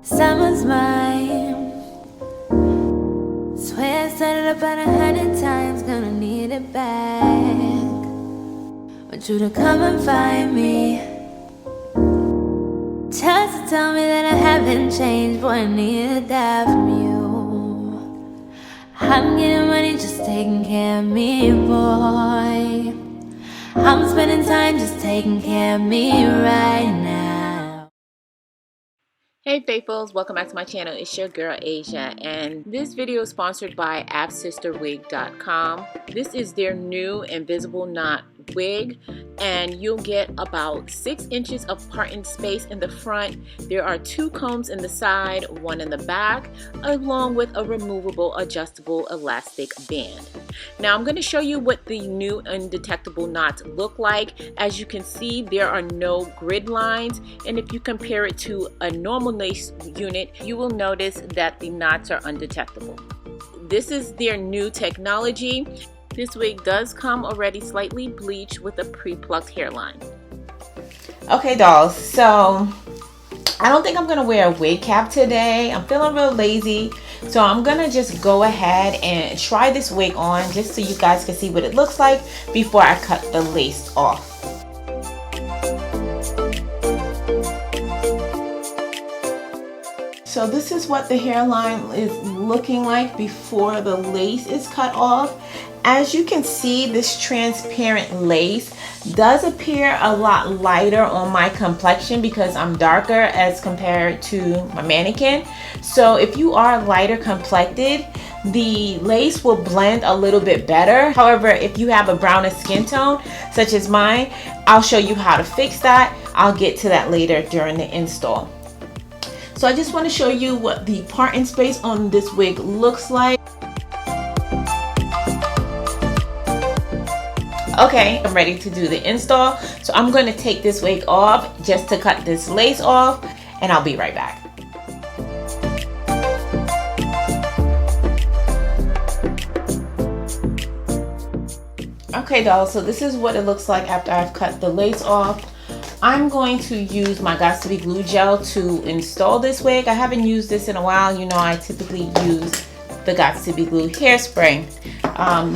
Summer's mine. Swear I set it up about 100 times, gonna need it back. Want you to come and find me. Just to tell me that I haven't changed, boy, I need to die from you. I'm getting money, just taking care of me, boy. I'm spending time just taking care of me right now. Hey faithfuls, welcome back to my channel. It's your girl Asia, and this video is sponsored by Afsisterwig.com. This is their new Invisible Knot Wig, and you'll get about 6 inches of parting space in the front. There are 2 combs in the side, 1 in the back, along with a removable adjustable elastic band. Now I'm going to show you what the new undetectable knots look like. As you can see, there are no grid lines, and if you compare it to a normal lace unit, you will notice that the knots are undetectable. This is their new technology. This wig does come already slightly bleached with a pre-plucked hairline. Okay dolls, so I don't think I'm gonna wear a wig cap today. I'm feeling real lazy, so I'm gonna just go ahead and try this wig on just so you guys can see what it looks like before I cut the lace off. So this is what the hairline is looking like before the lace is cut off. As you can see, this transparent lace does appear a lot lighter on my complexion because I'm darker as compared to my mannequin. So if you are lighter complected, the lace will blend a little bit better. However, if you have a browner skin tone, such as mine, I'll show you how to fix that. I'll get to that later during the install. So I just want to show you what the parting space on this wig looks like. Okay, I'm ready to do the install. So I'm going to take this wig off just to cut this lace off, and I'll be right back. Okay dolls, so this is what it looks like after I've cut the lace off. I'm going to use my Got to Be glue gel to install this wig. I haven't used this in a while. You know, I typically use the Got to Be glue hairspray.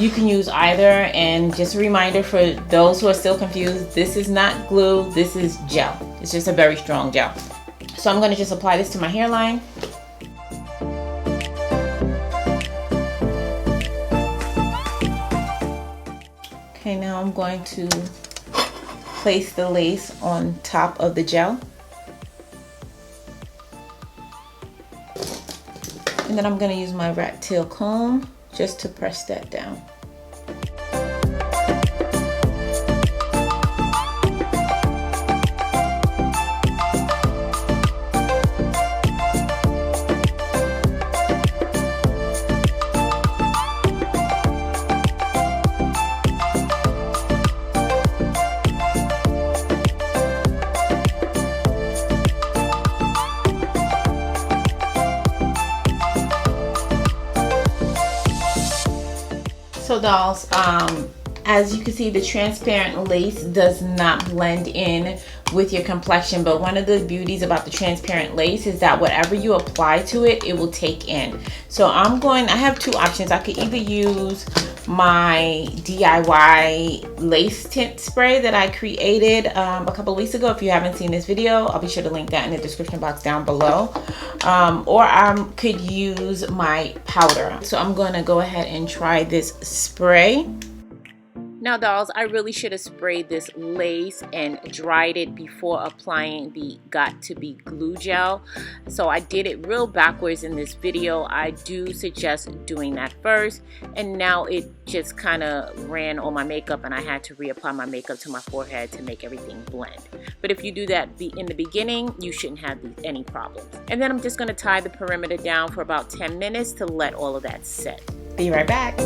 You can use either, and just a reminder for those who are still confused, this is not glue, this is gel. It's just a very strong gel. So I'm going to just apply this to my hairline. Okay, now I'm going to place the lace on top of the gel. And then I'm going to use my rat tail comb just to press that down. So dolls, as you can see, the transparent lace does not blend in with your complexion, but one of the beauties about the transparent lace is that whatever you apply to it, it will take in. So I have 2 options. I could either use my DIY lace tint spray that I created a couple of weeks ago. If you haven't seen this video, I'll be sure to link that in the description box down below. Or I could use my powder. So I'm going to go ahead and try this spray. Now dolls, I really should have sprayed this lace and dried it before applying the Got to Be glue gel. So I did it real backwards in this video. I do suggest doing that first, and now it just kind of ran on my makeup and I had to reapply my makeup to my forehead to make everything blend. But if you do that in the beginning, you shouldn't have any problems. And then I'm just going to tie the perimeter down for about 10 minutes to let all of that set. Be right back.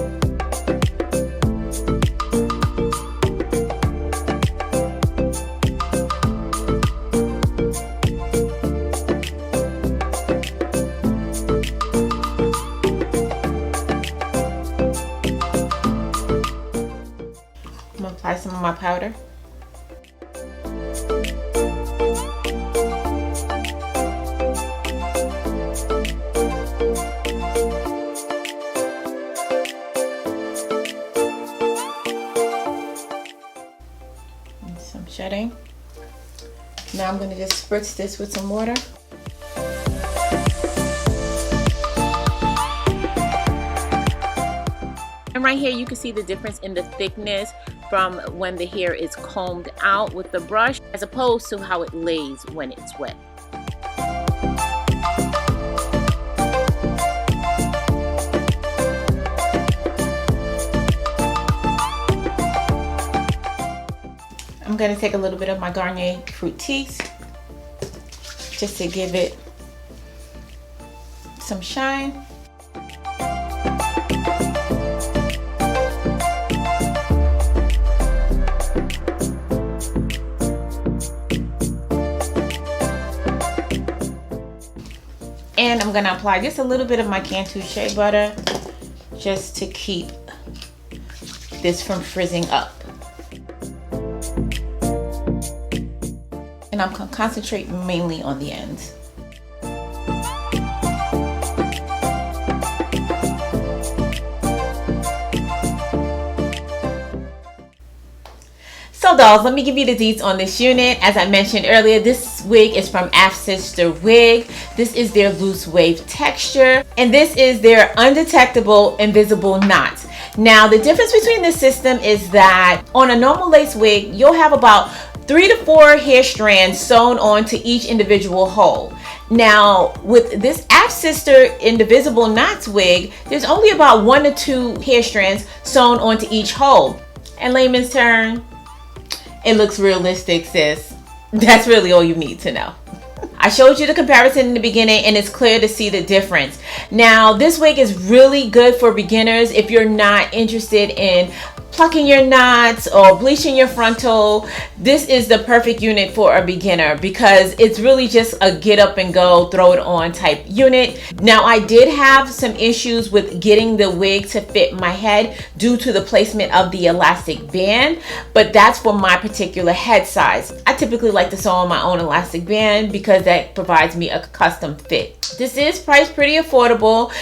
I'm gonna apply some of my powder. Now I'm going to just spritz this with some water. And right here you can see the difference in the thickness from when the hair is combed out with the brush as opposed to how it lays when it's wet. I'm going to take a little bit of my Garnier Fructis just to give it some shine. And I'm going to apply just a little bit of my Cantu Shea Butter just to keep this from frizzing up. And I'm going to concentrate mainly on the ends. So dolls, let me give you the deets on this unit. As I mentioned earlier, this wig is from Afsisterwig. This is their loose wave texture, and this is their undetectable invisible knot. Now, the difference between this system is that on a normal lace wig, you'll have about 3 to 4 hair strands sewn onto each individual hole. Now, with this Afsister Invisible Knots wig, there's only about 1 to 2 hair strands sewn onto each hole. And layman's term, it looks realistic, sis. That's really all you need to know. I showed you the comparison in the beginning, and it's clear to see the difference. Now, this wig is really good for beginners if you're not interested in plucking your knots or bleaching your frontal. This is the perfect unit for a beginner because it's really just a get up and go, throw it on type unit. Now, I did have some issues with getting the wig to fit my head due to the placement of the elastic band, but that's for my particular head size. I typically like to sew on my own elastic band because that provides me a custom fit. This is priced pretty affordable.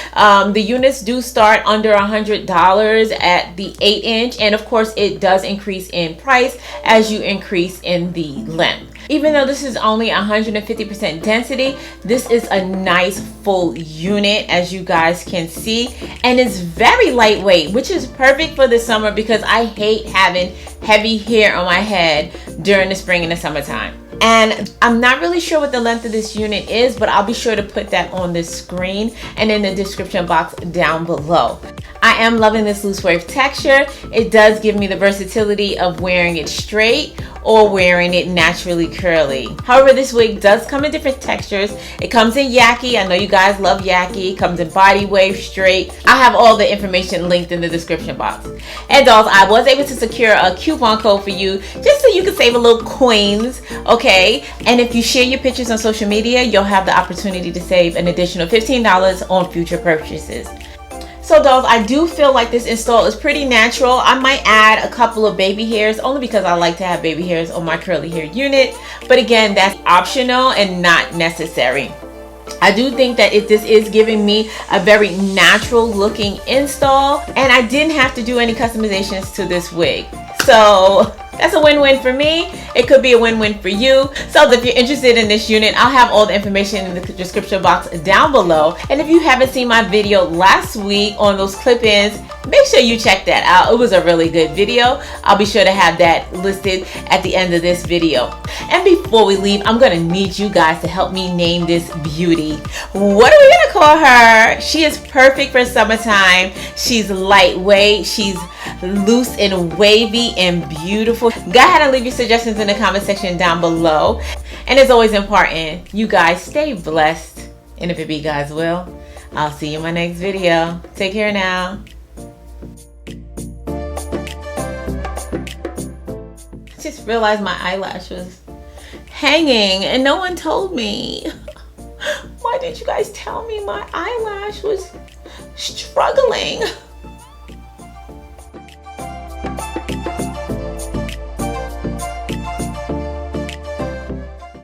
The units do start under $100 at the 8-inch, and of course it does increase in price as you increase in the length. Even though this is only 150% density, this is a nice full unit, as you guys can see, and it's very lightweight, which is perfect for the summer because I hate having heavy hair on my head during the spring and the summertime. And I'm not really sure what the length of this unit is, but I'll be sure to put that on the screen and in the description box down below. I am loving this loose wave texture. It does give me the versatility of wearing it straight or wearing it naturally curly. However, this wig does come in different textures. It comes in yaki. I know you guys love yaki. It comes in body wave, straight. I have all the information linked in the description box. And dolls, I was able to secure a coupon code for you just so you can save a little coins, okay? And if you share your pictures on social media, you'll have the opportunity to save an additional $15 on future purchases. So dolls, I do feel like this install is pretty natural. I might add a couple of baby hairs only because I like to have baby hairs on my curly hair unit. But again, that's optional and not necessary. I do think that this is giving me a very natural looking install, and I didn't have to do any customizations to this wig. So that's a win-win for me. It could be a win-win for you. So if you're interested in this unit, I'll have all the information in the description box down below. And if you haven't seen my video last week on those clip-ins, make sure you check that out. It was a really good video. I'll be sure to have that listed at the end of this video. And before we leave, I'm gonna need you guys to help me name this beauty. What are we gonna call her? She is perfect for summertime. She's lightweight, she's loose and wavy and beautiful. Go ahead and leave your suggestions in the comment section down below. And it's always important, you guys stay blessed. And if it be God's will, I'll see you in my next video. Take care now. I just realized my eyelash was hanging and no one told me. Why didn't you guys tell me my eyelash was struggling?